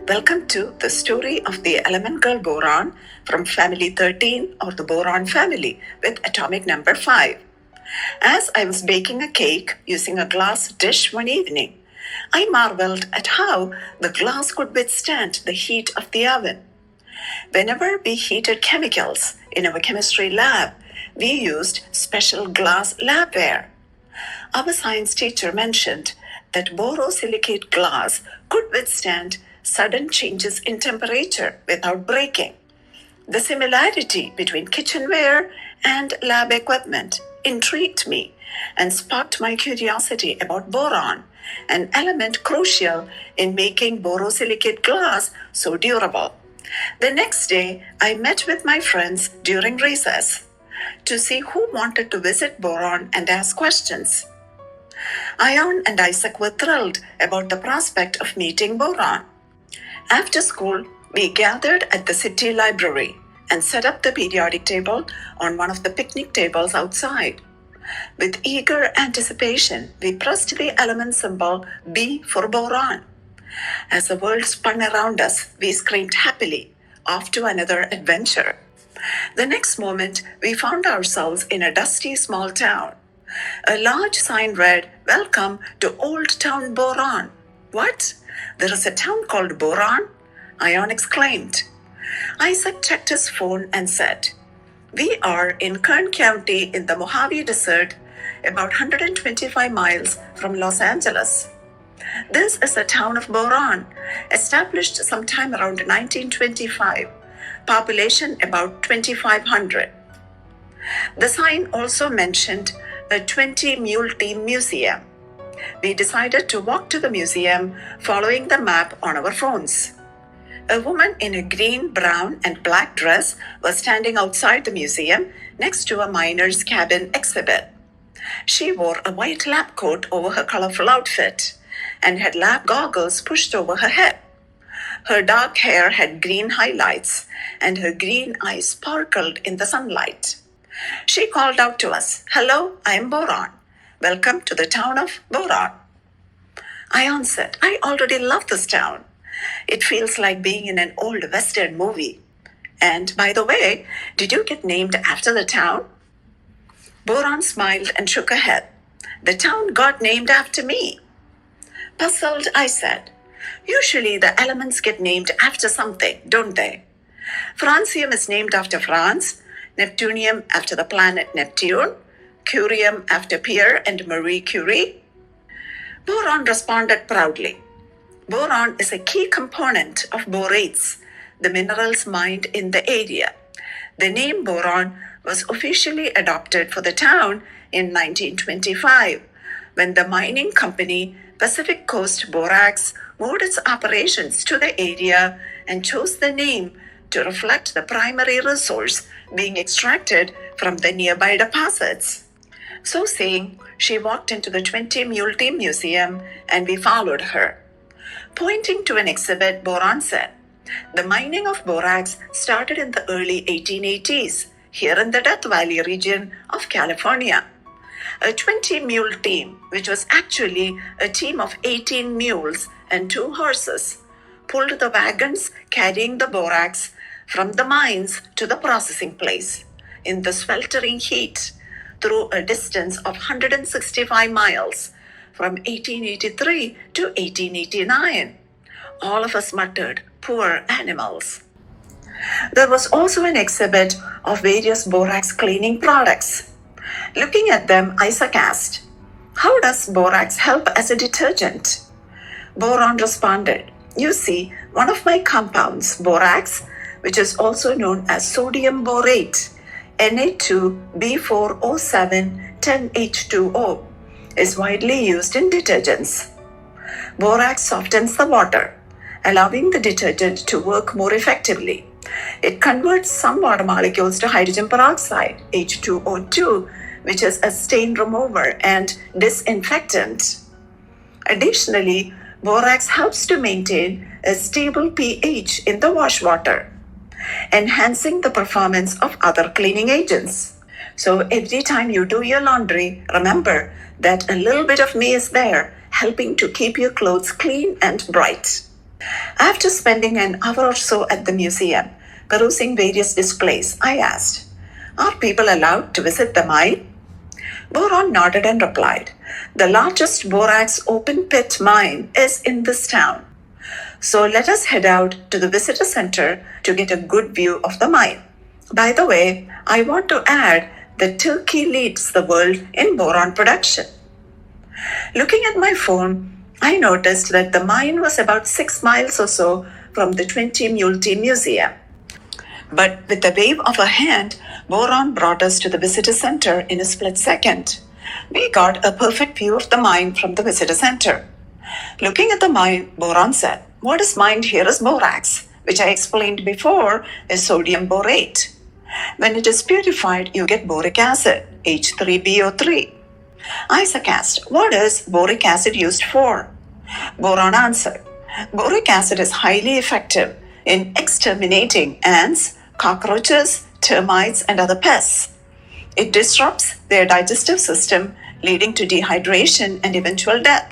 Welcome to the story of the element girl boron from family 13 or the boron family with atomic number 5. As I was baking a cake using a glass dish one evening, I marveled at how the glass could withstand the heat of the oven. Whenever we heated chemicals in our chemistry lab, we used special glass labware. Our science teacher mentioned that borosilicate glass could withstand sudden changes in temperature without breaking. The similarity between kitchenware and lab equipment intrigued me and sparked my curiosity about boron, an element crucial in making borosilicate glass so durable. The next day, I met with my friends during recess to see who wanted to visit boron and ask questions. Ion and Isaac were thrilled about the prospect of meeting boron. After school, we gathered at the city library and set up the periodic table on one of the picnic tables outside. With eager anticipation, we pressed the element symbol B for boron. As the world spun around us, we screamed happily, off to another adventure. The next moment, we found ourselves in a dusty small town. A large sign read, "Welcome to Old Town Boron." "What? There is a town called Boron?" Ion exclaimed. Isaac checked his phone and said, "We are in Kern County in the Mojave Desert, about 125 miles from Los Angeles. This is the town of Boron, established sometime around 1925, population about 2,500. The sign also mentioned a 20-mule team museum. We decided to walk to the museum following the map on our phones. A woman in a green, brown, and black dress was standing outside the museum next to a miner's cabin exhibit. She wore a white lab coat over her colorful outfit and had lab goggles pushed over her head. Her dark hair had green highlights, and her green eyes sparkled in the sunlight. She called out to us, "Hello, I am Boron. Welcome to the town of Boron." Ion said, "I already love this town. It feels like being in an old Western movie. And by the way, did you get named after the town?" Boron smiled and shook her head. "The town got named after me." Puzzled, I said, "Usually the elements get named after something, don't they? Francium is named after France, Neptunium after the planet Neptune, Curium after Pierre and Marie Curie." Boron responded proudly. Boron is a key component of borates, the minerals mined in the area. The name Boron was officially adopted for the town in 1925, when the mining company Pacific Coast Borax moved its operations to the area and chose the name to reflect the primary resource being extracted from the nearby deposits. So saying, she walked into the 20-mule team museum and we followed her. Pointing to an exhibit, Boron said, "The mining of borax started in the early 1880s here in the Death Valley region of California. A 20-mule team, which was actually a team of 18 mules and 2 horses, pulled the wagons carrying the borax from the mines to the processing place in the sweltering heat through a distance of 165 miles from 1883 to 1889. All of us muttered, 'Poor animals.'" There was also an exhibit of various borax cleaning products. Looking at them, Isaac asked, "How does borax help as a detergent?" Boron responded, "You see, one of my compounds, borax, which is also known as sodium borate, Na2B4O7-10H2O, is widely used in detergents. Borax softens the water, allowing the detergent to work more effectively. It converts some water molecules to hydrogen peroxide, H2O2, which is a stain remover and disinfectant. Additionally, borax helps to maintain a stable pH in the wash water, enhancing the performance of other cleaning agents. So every time you do your laundry, remember that a little bit of me is there, helping to keep your clothes clean and bright." After spending an hour or so at the museum, perusing various displays, I asked, "Are people allowed to visit the mine?" Boron nodded and replied, "The largest borax open pit mine is in this town. So let us head out to the visitor center to get a good view of the mine. By the way, I want to add that Turkey leads the world in boron production." Looking at my phone, I noticed that the mine was about 6 miles or so from the 20 Mule Team Museum. But with the wave of a hand, Boron brought us to the visitor center in a split second. We got a perfect view of the mine from the visitor center. Looking at the mine, Boron said, "What is mined here is borax, which I explained before is sodium borate. When it is purified, you get boric acid, H3BO3. Isaac asked, "What is boric acid used for?" Boron answered, "Boric acid is highly effective in exterminating ants, cockroaches, termites, and other pests. It disrupts their digestive system, leading to dehydration and eventual death.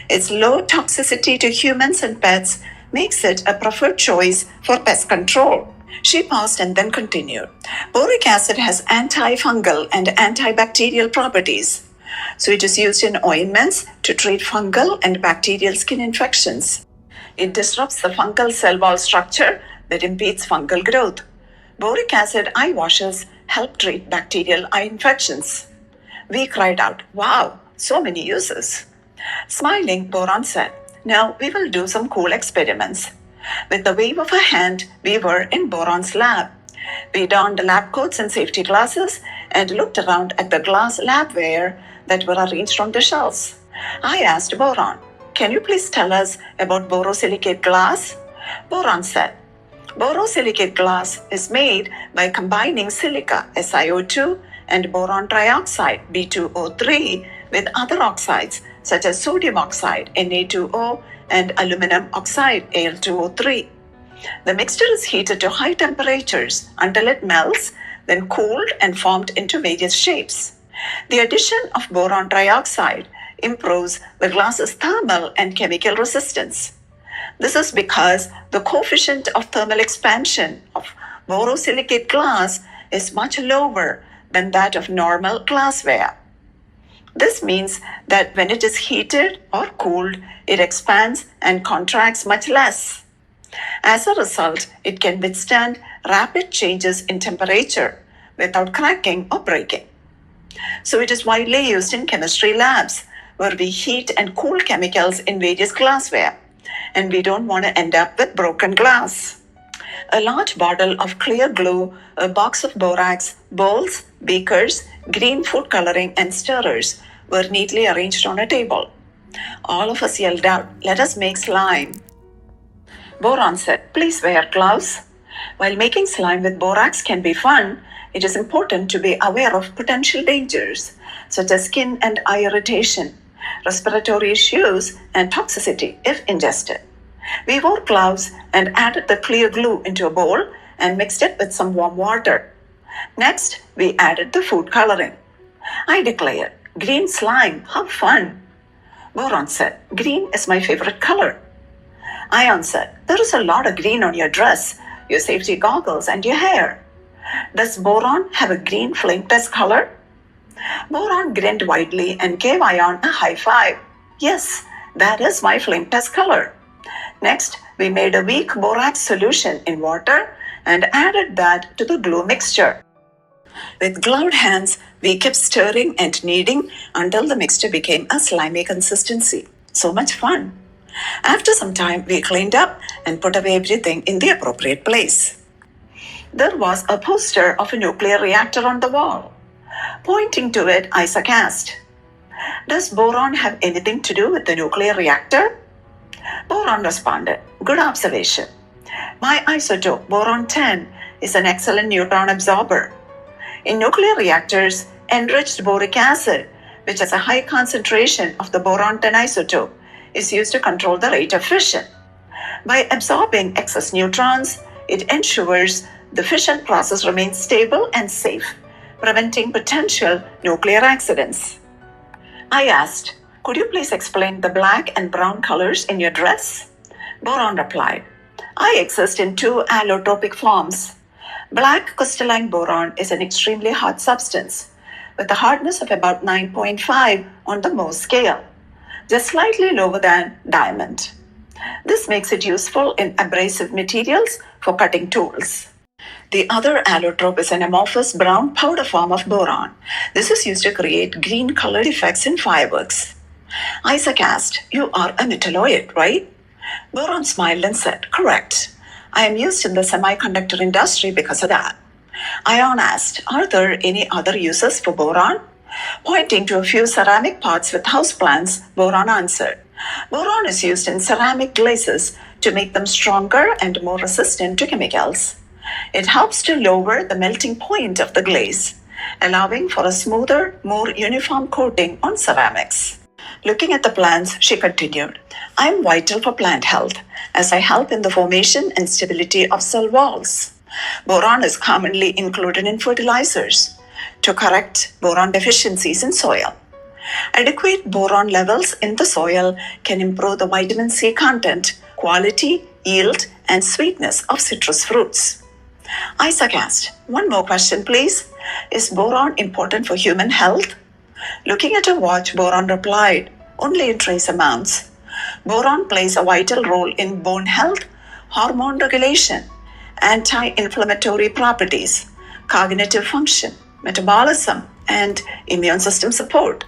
Its low toxicity to humans and pets makes it a preferred choice for pest control." She paused and then continued, "Boric acid has antifungal and antibacterial properties. So it is used in ointments to treat fungal and bacterial skin infections. It disrupts the fungal cell wall structure that impedes fungal growth. Boric acid eye washes help treat bacterial eye infections." We cried out, "Wow, so many uses." Smiling, Boron said, "Now we will do some cool experiments." With the wave of a hand, we were in Boron's lab. We donned lab coats and safety glasses and looked around at the glass labware that were arranged on the shelves. I asked Boron, "Can you please tell us about borosilicate glass?" Boron said, "Borosilicate glass is made by combining silica, SiO2, and boron trioxide, B2O3, with other oxides such as sodium oxide, Na2O, and aluminum oxide, Al2O3. The mixture is heated to high temperatures until it melts, then cooled and formed into various shapes. The addition of boron trioxide improves the glass's thermal and chemical resistance. This is because the coefficient of thermal expansion of borosilicate glass is much lower than that of normal glassware. This means that when it is heated or cooled, it expands and contracts much less. As a result, it can withstand rapid changes in temperature without cracking or breaking. So it is widely used in chemistry labs, where we heat and cool chemicals in various glassware, and we don't want to end up with broken glass. A large bottle of clear glue, a box of borax, bowls, beakers, green food coloring, and stirrers were neatly arranged on a table. All of us yelled out, "Let us make slime." Boron said, "Please wear gloves." While making slime with borax can be fun, it is important to be aware of potential dangers, such as skin and eye irritation, respiratory issues, and toxicity if ingested. We wore gloves and added the clear glue into a bowl and mixed it with some warm water. Next, we added the food coloring. I declared, "Green slime, how fun." Boron said, "Green is my favorite color." I answered, "There is a lot of green on your dress, your safety goggles, and your hair. Does boron have a green flame test color?" Boron grinned widely and gave Ion a high five. "Yes, that is my flame test color." Next, we made a weak borax solution in water and added that to the glue mixture. With gloved hands, we kept stirring and kneading until the mixture became a slimy consistency. So much fun. After some time, we cleaned up and put away everything in the appropriate place. There was a poster of a nuclear reactor on the wall. Pointing to it, Isaac asked, "Does boron have anything to do with the nuclear reactor?" Boron responded, "Good observation. My isotope, boron-10, is an excellent neutron absorber. In nuclear reactors, enriched boric acid, which has a high concentration of the boron-10 isotope, is used to control the rate of fission. By absorbing excess neutrons, it ensures the fission process remains stable and safe, preventing potential nuclear accidents." I asked, "Could you please explain the black and brown colors in your dress?" Boron replied, I exist in two allotropic forms. Black crystalline boron is an extremely hard substance with a hardness of about 9.5 on the Mohs scale, just slightly lower than diamond. This makes it useful in abrasive materials for cutting tools. The other allotrope is an amorphous brown powder form of boron. This is used to create green-colored effects in fireworks. Isaac asked, You are a metalloid, right? Boron smiled and said, Correct. I am used in the semiconductor industry because of that. Ion asked, Are there any other uses for boron? Pointing to a few ceramic pots with houseplants, Boron answered, Boron is used in ceramic glazes to make them stronger and more resistant to chemicals. It helps to lower the melting point of the glaze, allowing for a smoother, more uniform coating on ceramics. Looking at the plants, she continued, I am vital for plant health as I help in the formation and stability of cell walls. Boron is commonly included in fertilizers to correct boron deficiencies in soil. Adequate boron levels in the soil can improve the vitamin C content, quality, yield, and sweetness of citrus fruits. Isaac asked, One more question, please. Is boron important for human health? Looking at a watch, Boron replied, Only in trace amounts. Boron plays a vital role in bone health, hormone regulation, anti-inflammatory properties, cognitive function, metabolism, and immune system support.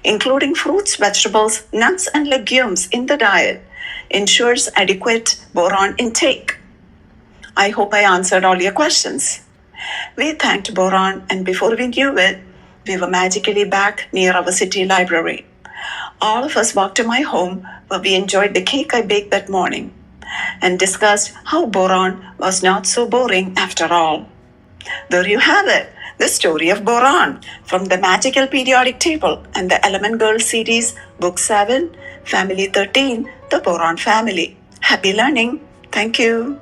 Including fruits, vegetables, nuts, and legumes in the diet ensures adequate boron intake. I hope I answered all your questions. We thanked Boron, and before we knew it, we were magically back near our city library. All of us walked to my home where we enjoyed the cake I baked that morning and discussed how boron was not so boring after all. There you have it, the story of boron from the Magical Periodic Table and the Element Girl series, Book 7, Family 13, the Boron Family. Happy learning. Thank you.